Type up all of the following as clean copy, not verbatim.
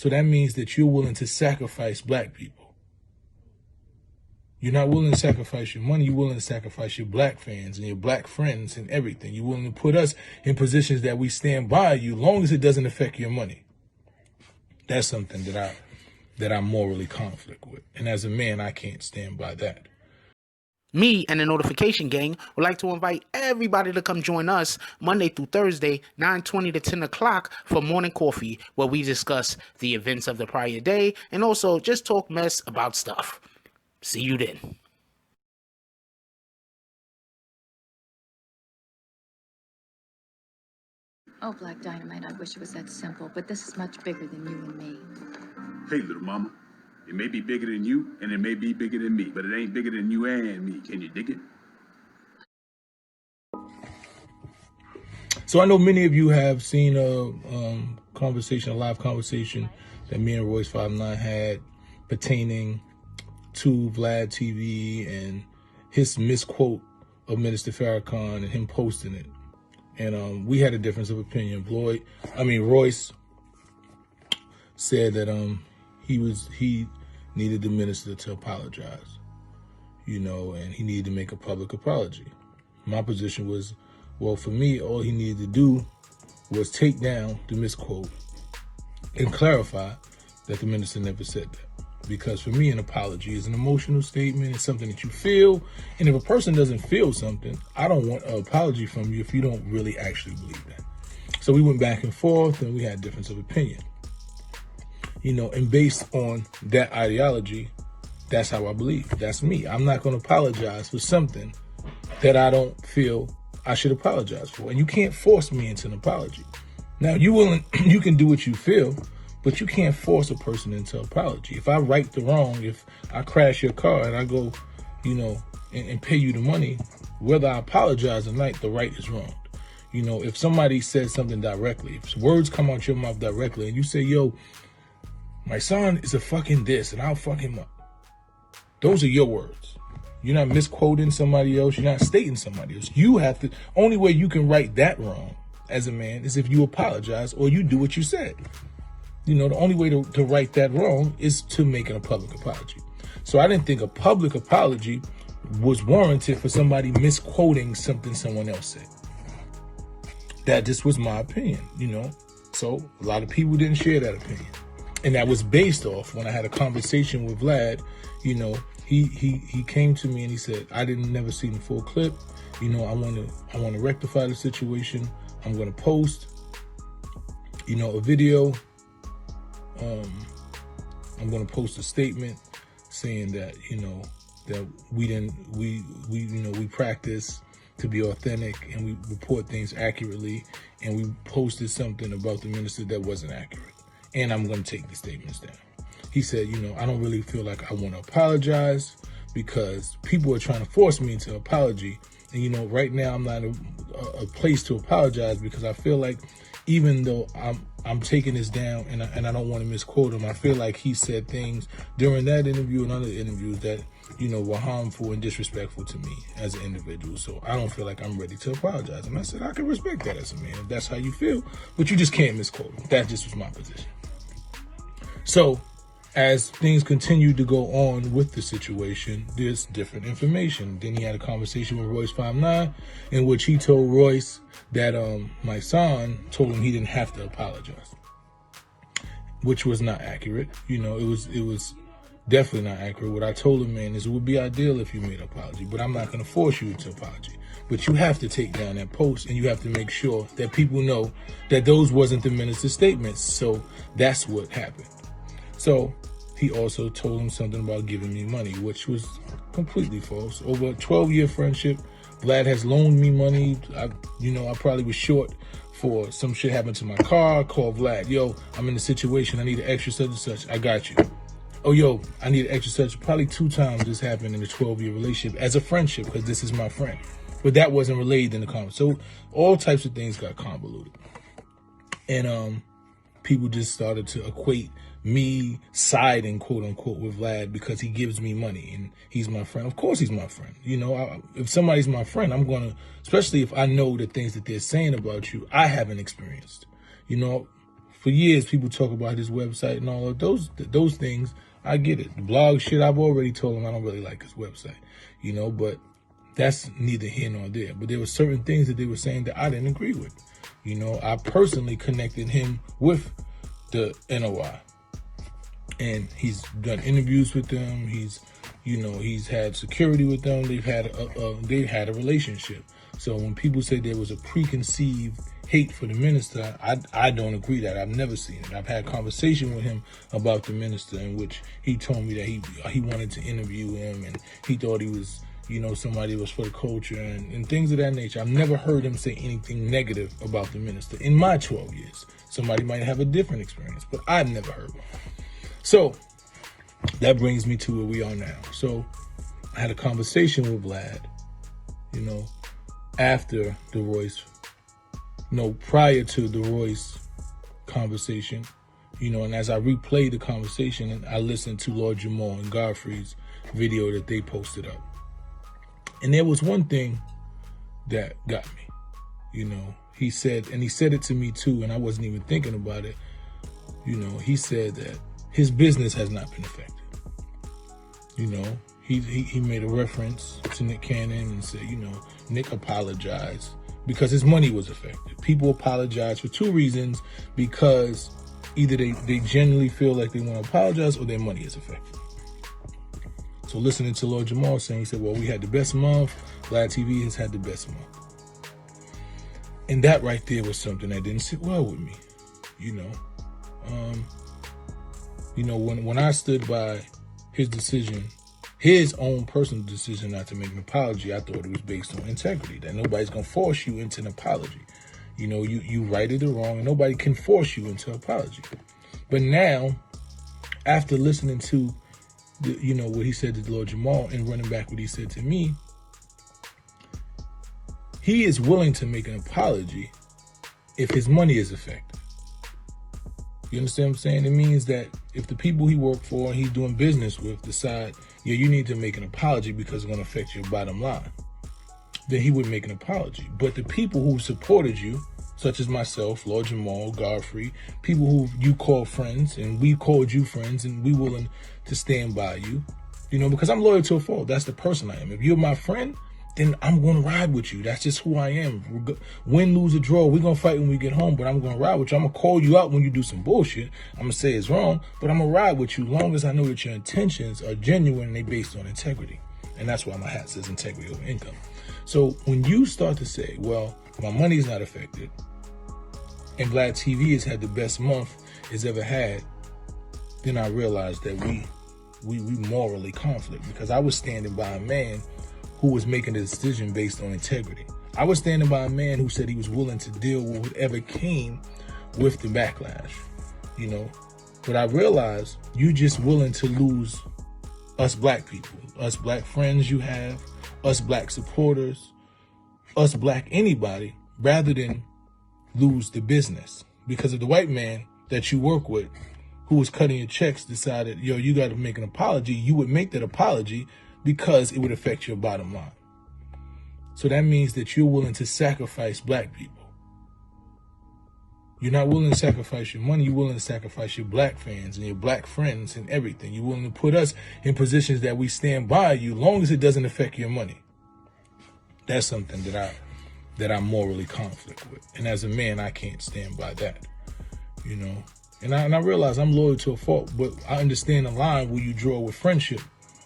So that means that you're willing to sacrifice black people. You're not willing to sacrifice your money. You're willing to sacrifice your black fans and your black friends and everything. You're willing to put us in positions that we stand by you, long as it doesn't affect your money. That's something that I'm morally conflict with. And as a man, I can't stand by that. Me and the Notification Gang would like to invite everybody to come join us Monday through Thursday, 9:20 to 10 o'clock for morning coffee, where we discuss the events of the prior day and also just talk mess about stuff. See you then. Oh, Black Dynamite, I wish it was that simple, but this is much bigger than you and me. Hey, little mama. It may be bigger than you, and it may be bigger than me, but it ain't bigger than you and me. Can you dig it? So I know many of you have seen a live conversation that me and Royce 5'9" had pertaining to Vladtv and his misquote of Minister Farrakhan and him posting it. And we had a difference of opinion. Royce said that he needed the minister to apologize, and he needed to make a public apology. My position was, well, for me, all he needed to do was take down the misquote and clarify that the minister never said that. Because for me, an apology is an emotional statement. It's something that you feel. And if a person doesn't feel something, I don't want an apology from you if you don't really actually believe that. So we went back and forth and we had a difference of opinion. And based on that ideology, that's how I believe. That's me. I'm not going to apologize for something that I don't feel I should apologize for. And you can't force me into an apology. Now, you can do what you feel, but you can't force a person into an apology. If I right the wrong, if I crash your car and I go, and pay you the money, whether I apologize or not, the right is wrong. If somebody says something directly, if words come out your mouth directly and you say, yo, my son is a fucking this and I'll fuck him up. Those are your words. You're not misquoting somebody else. You're not stating somebody else. You have to, only way you can right that wrong as a man is if you apologize or you do what you said. The only way to right that wrong is to make it a public apology. So I didn't think a public apology was warranted for somebody misquoting something someone else said. That just was my opinion, So a lot of people didn't share that opinion. And that was based off when I had a conversation with Vlad, he came to me and he said, I never seen the full clip. I want to rectify the situation. I'm going to post, a video. I'm going to post a statement saying that, that we practice to be authentic and we report things accurately. And we posted something about the minister that wasn't accurate. And I'm going to take the statements down. He said, I don't really feel like I want to apologize because people are trying to force me into apology. And, right now I'm not a place to apologize because I feel like even though I'm taking this down and I don't want to misquote him, I feel like he said things during that interview and other interviews that, were harmful and disrespectful to me as an individual. So I don't feel like I'm ready to apologize. And I said, I can respect that as a man if that's how you feel, but you just can't misquote him. That just was my position. So as things continued to go on with the situation, there's different information. Then he had a conversation with Royce 5'9", in which he told Royce that Mysonne told him he didn't have to apologize, which was not accurate. It was definitely not accurate. What I told him, man, is it would be ideal if you made an apology, but I'm not going to force you into apology. But you have to take down that post and you have to make sure that people know that those wasn't the minister's statements. So that's what happened. So he also told him something about giving me money, which was completely false. Over a 12-year friendship, Vlad has loaned me money. I probably was short for some shit happened to my car. Call Vlad, yo, I'm in a situation. I need an extra such and such. I got you. Oh, yo, I need an extra such. Probably 2 times this happened in a 12-year relationship as a friendship because this is my friend. But that wasn't relayed in the comments. So all types of things got convoluted. And people just started to equate me siding, quote unquote, with Vlad because he gives me money and he's my friend. Of course he's my friend. If somebody's my friend, I'm going to, especially if I know the things that they're saying about you, I haven't experienced. for years people talk about his website and all of those things. I get it. The blog shit, I've already told him I don't really like his website, you know, but that's neither here nor there. But there were certain things that they were saying that I didn't agree with. You know, I personally connected him with the NOI. And he's done interviews with them. He's had security with them. They've had a relationship. So when people say there was a preconceived hate for the minister, I don't agree that. I've never seen it. I've had conversation with him about the minister in which he told me that he wanted to interview him and he thought he was, you know, somebody was for the culture and things of that nature. I've never heard him say anything negative about the minister in my 12 years. Somebody might have a different experience, but I've never heard one. So that brings me to where we are now. So I had a conversation with Vlad, you know, after the Royce, prior to the Royce conversation, you know, and as I replayed the conversation and I listened to Lord Jamal and Godfrey's video that they posted up. And there was one thing that got me, you know, he said it to me too, and I wasn't even thinking about it. You know, he said that his business has not been affected. You know, he made a reference to Nick Cannon and said, you know, Nick apologized because his money was affected. People apologize for two reasons, because either they genuinely feel like they want to apologize or their money is affected. So listening to Lord Jamal saying, he said, well, we had the best month. Vladtv has had the best month. And that right there was something that didn't sit well with me, you know. You know, when I stood by his decision, his own personal decision not to make an apology, I thought it was based on integrity, that nobody's going to force you into an apology. You know, you righted it wrong and nobody can force you into an apology. But now, after listening to, you know, what he said to Lord Jamal and running back what he said to me, he is willing to make an apology if his money is affected. You understand what I'm saying? It means that if the people he worked for and he's doing business with decide, yeah, you need to make an apology because it's going to affect your bottom line, then he would make an apology. But the people who supported you, such as myself, Lord Jamal, Godfrey, people who you call friends and we called you friends and we willing to stand by you, you know, because I'm loyal to a fault. That's the person I am. If you're my friend, then I'm going to ride with you. That's just who I am. Win, lose, or draw, we're going to fight when we get home, but I'm going to ride with you. I'm going to call you out when you do some bullshit. I'm going to say it's wrong, but I'm going to ride with you long as I know that your intentions are genuine and they based on integrity. And that's why my hat says integrity over income. So when you start to say, well, my money's not affected, and Vladtv has had the best month it's ever had, then I realized that we morally conflict, because I was standing by a man who was making a decision based on integrity. I was standing by a man who said he was willing to deal with whatever came with the backlash, you know. But I realized you just willing to lose us black people, us black friends you have, us black supporters, us black anybody, rather than lose the business. Because if the white man that you work with who was cutting your checks decided, yo, you got to make an apology, you would make that apology because it would affect your bottom line. So that means that you're willing to sacrifice black people. You're not willing to sacrifice your money. You're willing to sacrifice your black fans and your black friends and everything. You're willing to put us in positions that we stand by you long as it doesn't affect your money. That's something that I morally conflict with. And as a man, I can't stand by that, you know. And I realize I'm loyal to a fault, but I understand the line where you draw with friendship,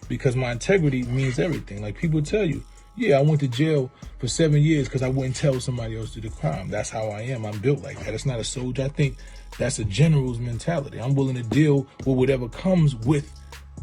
because my integrity means everything. Like people tell you, yeah, I went to jail for 7 years because I wouldn't tell somebody else to do the crime. That's how I am. I'm built like that. It's not a soldier. I think that's a general's mentality. I'm willing to deal with whatever comes with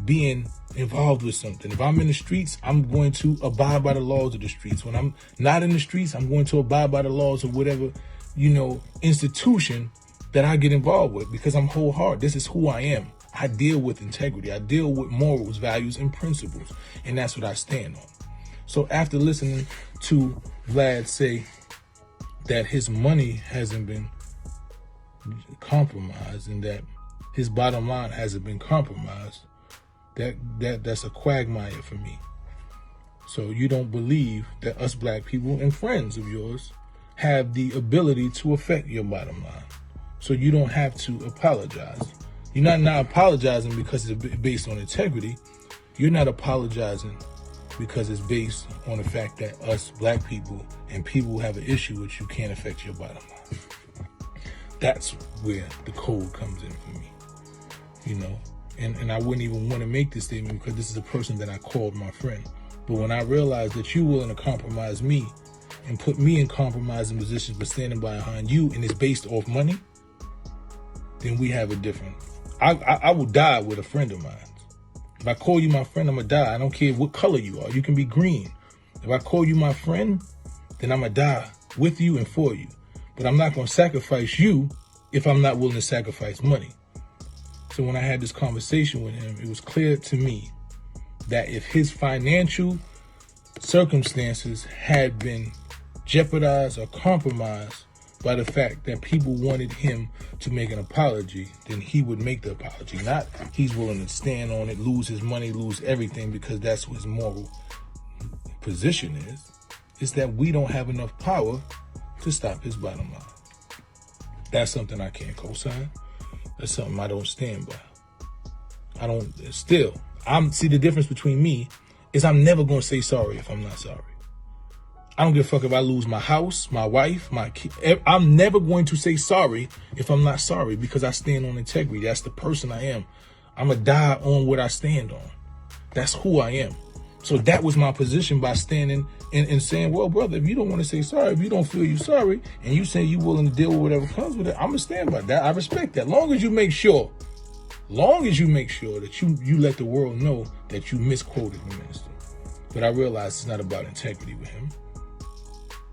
being involved with something. If I'm in the streets, I'm going to abide by the laws of the streets. When I'm not in the streets, I'm going to abide by the laws of whatever, you know, institution that I get involved with, because I'm wholehearted. This is who I am. I deal with integrity. I deal with morals, values, and principles. And that's what I stand on. So after listening to Vlad say that his money hasn't been compromised and that his bottom line hasn't been compromised, that's a quagmire for me. So you don't believe that us black people and friends of yours have the ability to affect your bottom line. So you don't have to apologize. You're not apologizing because it's based on integrity. You're not apologizing because it's based on the fact that us black people and people who have an issue with you can't affect your bottom line. That's where the code comes in for me, you know. And I wouldn't even want to make this statement because this is a person that I called my friend. But when I realized that you're willing to compromise me and put me in compromising positions but standing behind you and it's based off money, then we have a different. I will die with a friend of mine. If I call you my friend, I'm going to die. I don't care what color you are. You can be green. If I call you my friend, then I'm going to die with you and for you. But I'm not going to sacrifice you if I'm not willing to sacrifice money. So when I had this conversation with him, it was clear to me that if his financial circumstances had been jeopardized or compromised by the fact that people wanted him to make an apology, then he would make the apology. Not he's willing to stand on it, lose his money, lose everything because that's what his moral position is. It's that we don't have enough power to stop his bottom line. That's something I can't co-sign. That's something I don't stand by. See, the difference between me is I'm never going to say sorry if I'm not sorry. I don't give a fuck if I lose my house, my wife, my kid. I'm never going to say sorry if I'm not sorry because I stand on integrity. That's the person I am. I'm going to die on what I stand on. That's who I am. So that was my position by standing and saying, well, brother, if you don't want to say sorry, if you don't feel you're sorry, and you say you're willing to deal with whatever comes with it, I'm going to stand by that. I respect that. Long as you make sure that you let the world know that you misquoted the minister. But I realize it's not about integrity with him.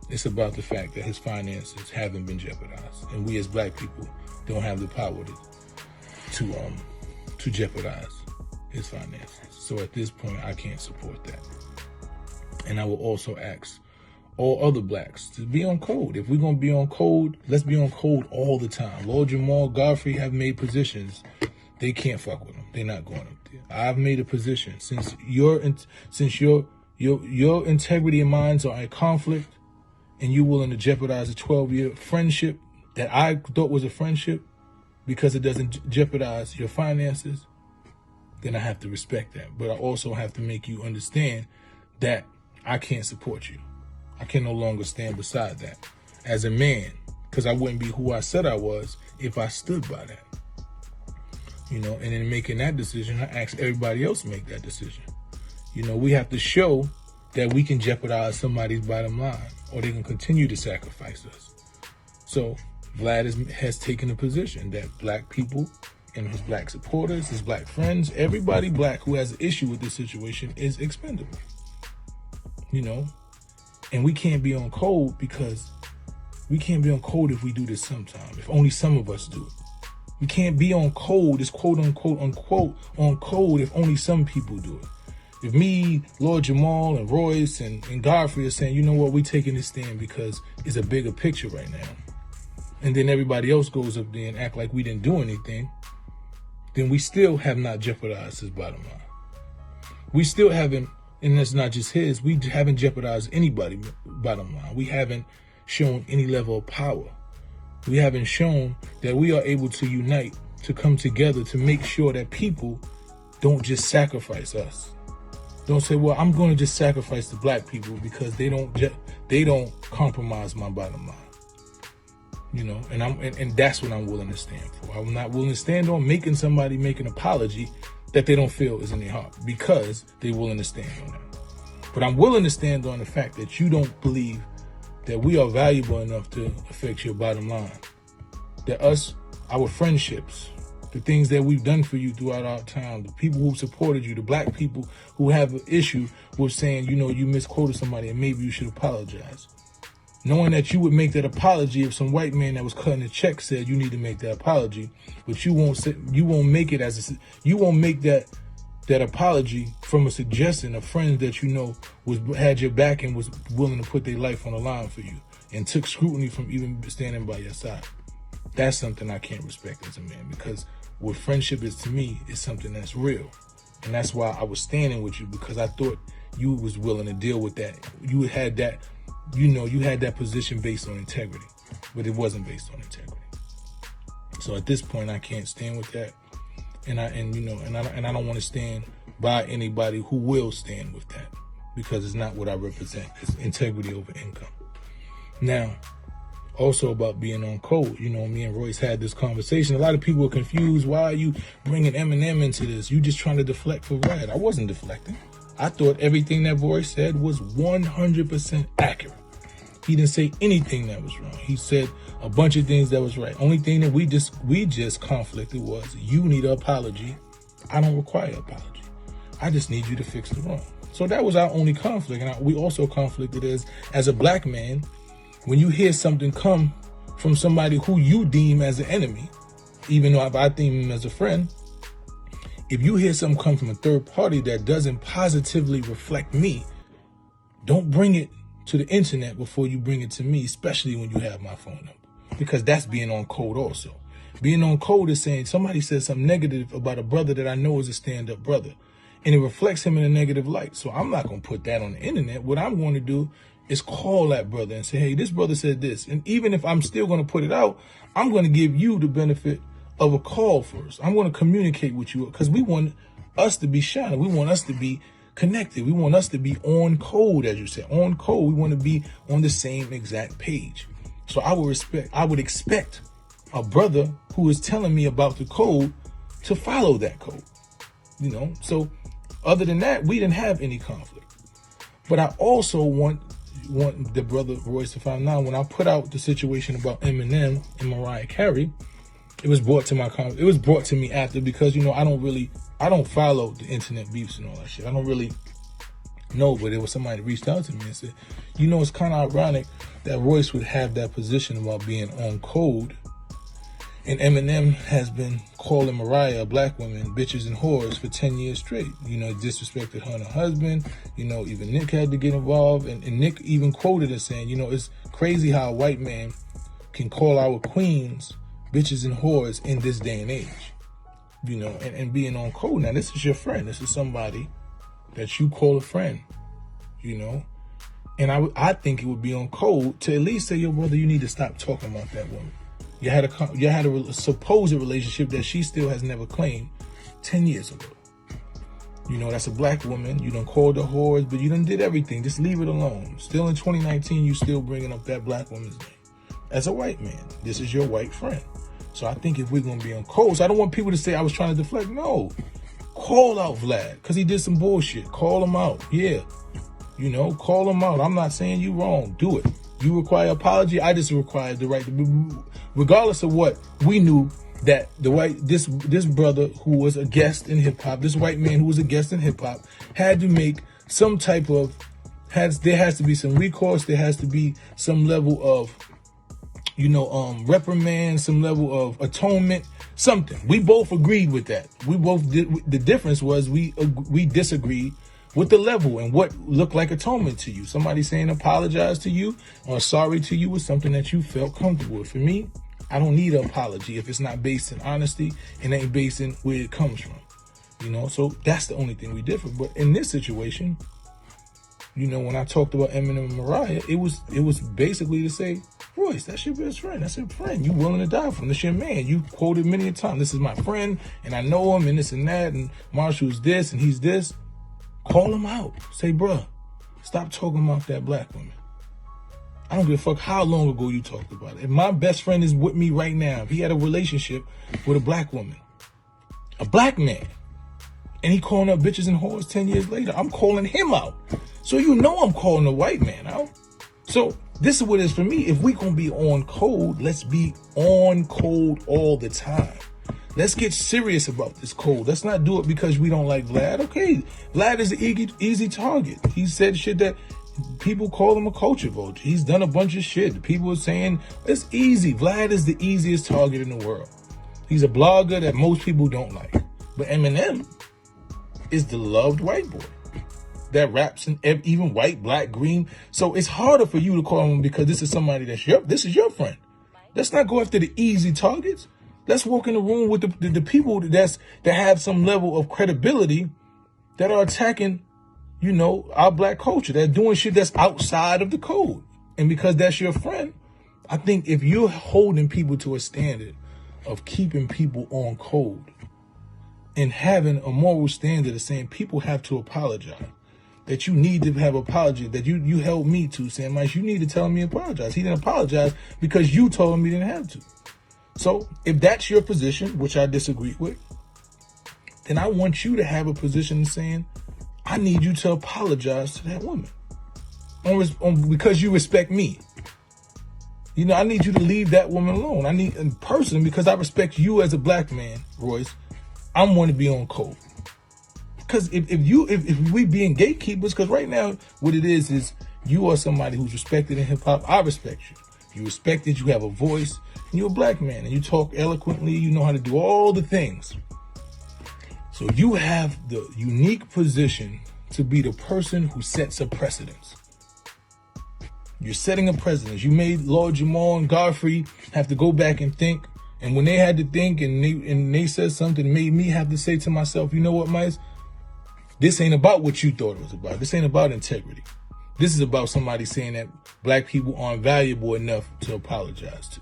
It's about the fact that his finances haven't been jeopardized. And we as black people don't have the power to jeopardize his finances. So at this point, I can't support that. And I will also ask all other blacks to be on code. If we're going to be on code, let's be on code all the time. Lord Jamal, Godfrey have made positions. They can't fuck with them. They're not going up there. I've made a position. Since your integrity and minds are in conflict, and you're willing to jeopardize a 12-year friendship that I thought was a friendship because it doesn't jeopardize your finances, then I have to respect that. But I also have to make you understand that I can't support you. I can no longer stand beside that as a man, because I wouldn't be who I said I was if I stood by that. You know, and in making that decision, I asked everybody else to make that decision. You know, we have to show that we can jeopardize somebody's bottom line, or they can continue to sacrifice us. So Vlad has taken a position that black people and his black supporters, his black friends, everybody black who has an issue with this situation is expendable. You know, and we can't be on code because we can't be on code if we do this sometime, if only some of us do it. We can't be on code, it's quote unquote on code if only some people do it. If me, Lord Jamal, and Royce, and Godfrey are saying, you know what, we're taking this stand because it's a bigger picture right now, and then everybody else goes up there and act like we didn't do anything, then we still have not jeopardized his bottom line. We still haven't, and that's not just his, we haven't jeopardized anybody's bottom line. We haven't shown any level of power. We haven't shown that we are able to unite, to come together, to make sure that people don't just sacrifice us. Don't say, well, I'm going to just sacrifice the black people because they don't compromise my bottom line. You know, and that's what I'm willing to stand for. I'm not willing to stand on making somebody make an apology that they don't feel is in their heart because they're willing to stand on that. But I'm willing to stand on the fact that you don't believe that we are valuable enough to affect your bottom line. That us, our friendships, the things that we've done for you throughout our time, the people who supported you, the black people who have an issue with saying, you know, you misquoted somebody and maybe you should apologize. Knowing that you would make that apology if some white man that was cutting a check said you need to make that apology, but you won't make it as you won't make that apology from a suggestion of friends that you know had your back and was willing to put their life on the line for you and took scrutiny from even standing by your side. That's something I can't respect as a man, because what friendship is to me is something that's real. And that's why I was standing with you, because I thought you was willing to deal with that. You had that, you know, you had that position based on integrity, but it wasn't based on integrity. So at this point, I can't stand with that, and I don't want to stand by anybody who will stand with that, because it's not what I represent. It's integrity over income. Now, also about being on code, me and Royce had this conversation. A lot of people are confused. Why are you bringing Eminem into this? You just trying to deflect for Rad. I wasn't deflecting. I thought everything that Royce said was 100% accurate. He didn't say anything that was wrong. He said a bunch of things that was right. Only thing that we just conflicted was, you need an apology. I don't require an apology. I just need you to fix the wrong. So that was our only conflict. And we also conflicted as a black man, when you hear something come from somebody who you deem as an enemy, even though I deem him as a friend, if you hear something come from a third party that doesn't positively reflect me, don't bring it to the internet before you bring it to me, especially when you have my phone number, because that's being on code also. Being on code is saying somebody said something negative about a brother that I know is a stand-up brother, and it reflects him in a negative light. So I'm not going to put that on the internet. What I'm going to do is call that brother and say, hey, this brother said this. And even if I'm still going to put it out, I'm going to give you the benefit of a call first. I'm going to communicate with you, because we want us to be shining. We want us to be connected. We want us to be on code, as you said, on code. We want to be on the same exact page. So I would expect a brother who is telling me about the code to follow that code, So other than that, we didn't have any conflict. But I also want the brother Royce to find out, when I put out the situation about Eminem and Mariah Carey, it was brought to me after, because I don't follow the internet beefs and all that shit. I don't really know, but there was somebody that reached out to me and said, it's kind of ironic that Royce would have that position about being on code, and Eminem has been calling Mariah, a black woman, bitches and whores for 10 years straight. Disrespected her and her husband. Even Nick had to get involved, and Nick even quoted as saying, it's crazy how a white man can call our queens bitches and whores in this day and age. And being on code. Now, this is your friend. This is somebody that you call a friend, And I think it would be on code to at least say, yo, brother, you need to stop talking about that woman. You had a supposed relationship that she still has never claimed 10 years ago. That's a black woman. You done called her whores, but you done did everything. Just leave it alone. Still in 2019, you still bringing up that black woman's name. As a white man, this is your white friend. So I think if we're going to be on code, so I don't want people to say I was trying to deflect. No. Call out Vlad, because he did some bullshit. Call him out. Yeah. Call him out. I'm not saying you wrong. Do it. You require apology. I just require the right to, regardless of what we knew, that this brother who was a guest in hip hop, this white man who was a guest in hip hop, had to make some type of, there has to be some recourse. There has to be some level of, reprimand, some level of atonement, something. We both agreed with that. We both did. The difference was we disagreed with the level and what looked like atonement to you. Somebody saying apologize to you or sorry to you was something that you felt comfortable with. For me, I don't need an apology if it's not based in honesty and ain't based in where it comes from. So that's the only thing we differ. But in this situation, when I talked about Eminem and Mariah, it was basically to say, Royce, that's your best friend. That's your friend. You willing to die for him. That's your man. You quoted many a time. This is my friend, and I know him, and this and that, and Marshall's this, and he's this. Call him out. Say, bruh, stop talking about that black woman. I don't give a fuck how long ago you talked about it. If my best friend is with me right now, if he had a relationship with a black woman, a black man, and he calling up bitches and whores 10 years later, I'm calling him out. So I'm calling a white man out. So this is what it is for me. If we gonna be on code, let's be on code all the time. Let's get serious about this code. Let's not do it because we don't like Vlad. Okay, Vlad is an easy target. He said shit that people call him a culture vulture. He's done a bunch of shit. People are saying it's easy. Vlad is the easiest target in the world. He's a blogger that most people don't like. But Eminem is the loved white boy that raps in even white, black, green. So it's harder for you to call him because this is somebody this is your friend. Let's not go after the easy targets. Let's walk in the room with the people that have some level of credibility that are attacking, our black culture. They're doing shit that's outside of the code. And because that's your friend, I think if you're holding people to a standard of keeping people on code and having a moral standard of saying people have to apologize. That you need to have apology, that you held me to, saying, Mike, you need to tell me apologize. He didn't apologize because you told him he didn't have to. So if that's your position, which I disagree with, then I want you to have a position saying, I need you to apologize to that woman because you respect me. You know, I need you to leave that woman alone. I need, in person, because I respect you as a black man, Royce, I'm going to be on code. Because if we being gatekeepers, because right now what it is you are somebody who's respected in hip hop. I respect you. You respected, you have a voice, and you're a black man, and you talk eloquently, you know how to do all the things. So you have the unique position to be the person who sets a precedence. You're setting a precedence. You made Lord Jamal and Godfrey have to go back and think. And when they had to think and they said something, it made me have to say to myself, you know what, Mice? This ain't about what you thought it was about. This ain't about integrity. This is about somebody saying that black people aren't valuable enough to apologize to.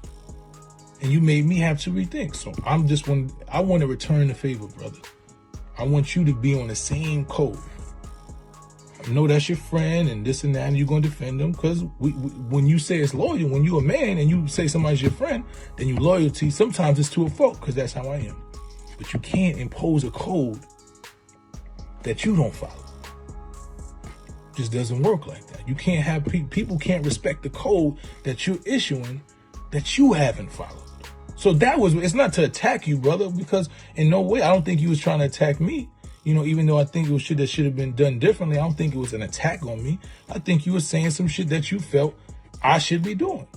And you made me have to rethink. So I want to return the favor, brother. I want you to be on the same code. I know that's your friend and this and that, and you're going to defend them because when you say it's loyal, when you're a man and you say somebody's your friend, then your loyalty, sometimes it's to a fault because that's how I am. But you can't impose a code that you don't follow. It just doesn't work like that. You can't have people can't respect the code that you're issuing that you haven't followed. So it's not to attack you, brother, because in no way, I don't think you was trying to attack me. You know, even though I think it was shit that should have been done differently, I don't think it was an attack on me. I think you were saying some shit that you felt I should be doing.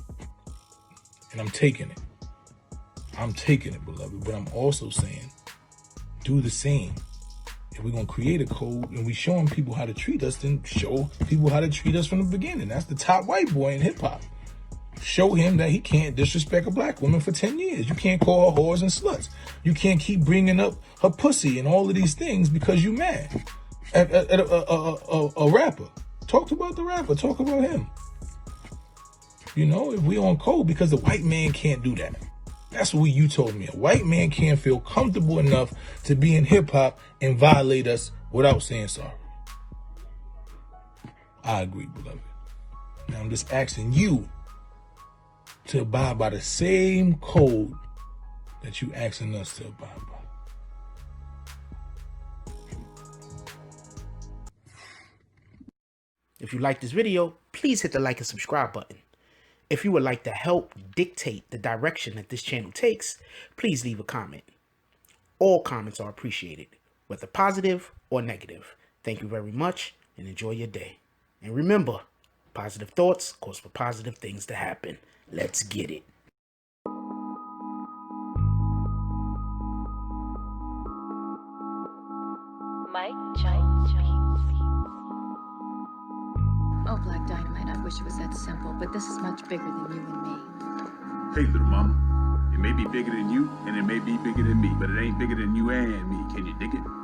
And I'm taking it. I'm taking it, beloved. But I'm also saying, do the same. If we're going to create a code and we showing people how to treat us, then show people how to treat us from the beginning. That's the top white boy in hip hop. Show him that he can't disrespect a black woman for 10 years. You can't call her whores and sluts. You can't keep bringing up her pussy and all of these things because you mad at a rapper. Talk about the rapper. Talk about him. You know, if we on code, because the white man can't do that. That's what you told me. A white man can't feel comfortable enough to be in hip hop and violate us without saying sorry. I agree, beloved. Now I'm just asking you to abide by the same code that you asking us to abide by. If you like this video, please hit the like and subscribe button. If you would like to help dictate the direction that this channel takes, please leave a comment. All comments are appreciated, whether positive or negative. Thank you very much and enjoy your day. And remember, positive thoughts cause for positive things to happen. Let's get it. Mike Oh, Black Dynamite, I wish it was that simple, but this is much bigger than you and me. Hey, little mama. It may be bigger than you, and it may be bigger than me, but it ain't bigger than you and me. Can you dig it?